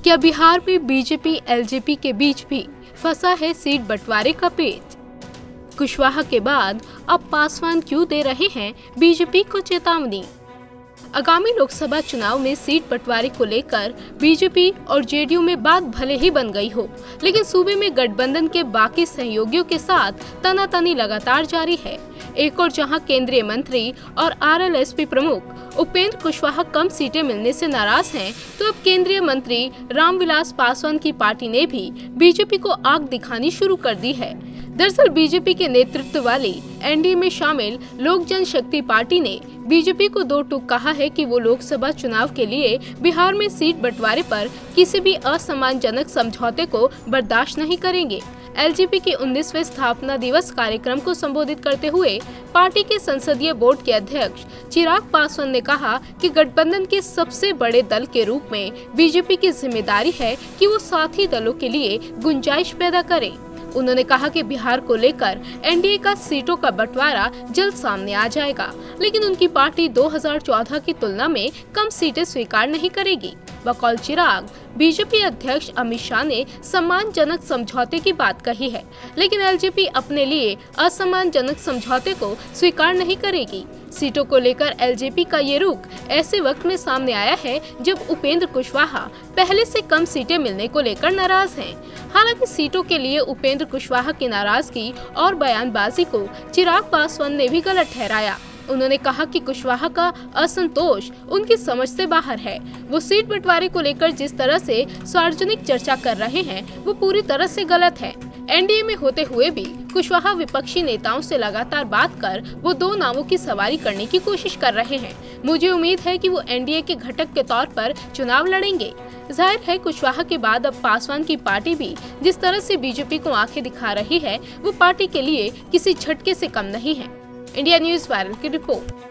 क्या बिहार में BJP LJP के बीच भी फंसा है सीट बंटवारे का पेच? कुशवाहा के बाद अब पासवान क्यों दे रहे हैं बीजेपी को चेतावनी? आगामी लोकसभा चुनाव में सीट बंटवारे को लेकर बीजेपी और जेडीयू में बात भले ही बन गई हो, लेकिन सूबे में गठबंधन के बाकी सहयोगियों के साथ तनातनी लगातार जारी है। एक और जहां केंद्रीय मंत्री और आरएलएसपी प्रमुख उपेंद्र कुशवाहा कम सीटें मिलने से नाराज हैं, तो अब केंद्रीय मंत्री रामविलास पासवान की पार्टी ने भी बीजेपी को आग दिखानी शुरू कर दी है। दरअसल बीजेपी के नेतृत्व वाली एनडीए में शामिल लोक जनशक्ति पार्टी ने बीजेपी को दो टूक कहा है कि वो लोकसभा चुनाव के लिए बिहार में सीट बंटवारे पर किसी भी असम्मानजनक समझौते को बर्दाश्त नहीं करेंगे। एलजेपी के 19वें स्थापना दिवस कार्यक्रम को संबोधित करते हुए पार्टी के संसदीय बोर्ड के अध्यक्ष चिराग पासवान ने कहा कि गठबंधन के सबसे बड़े दल के रूप में बीजेपी की जिम्मेदारी है कि वो साथी दलों के लिए गुंजाइश पैदा करे। उन्होंने कहा कि बिहार को लेकर एनडीए का सीटों का बंटवारा जल्द सामने आ जाएगा, लेकिन उनकी पार्टी 2014 की तुलना में कम सीटें स्वीकार नहीं करेगी। बकौल चिराग, बीजेपी अध्यक्ष अमित शाह ने सम्मानजनक समझौते की बात कही है, लेकिन एलजेपी अपने लिए असम्मानजनक समझौते को स्वीकार नहीं करेगी। सीटों को लेकर एलजेपी का ये रुख ऐसे वक्त में सामने आया है जब उपेंद्र कुशवाहा पहले से कम सीटें मिलने को लेकर नाराज हैं। हालांकि सीटों के लिए उपेंद्र कुशवाहा की नाराजगी और बयानबाजी को चिराग पासवान ने भी गलत ठहराया। उन्होंने कहा कि कुशवाहा का असंतोष उनकी समझ से बाहर है। वो सीट बंटवारे को लेकर जिस तरह से सार्वजनिक चर्चा कर रहे हैं वो पूरी तरह से गलत है। एनडीए में होते हुए भी कुशवाहा विपक्षी नेताओं से लगातार बात कर वो दो नावों की सवारी करने की कोशिश कर रहे हैं। मुझे उम्मीद है कि वो एनडीए के घटक के तौर पर चुनाव लड़ेंगे। जाहिर है कुशवाहा के बाद अब पासवान की पार्टी भी जिस तरह से बीजेपी को आंखें दिखा रही है वो पार्टी के लिए किसी झटके से कम नहीं है। इंडिया न्यूज़ वायरल की रिपोर्ट।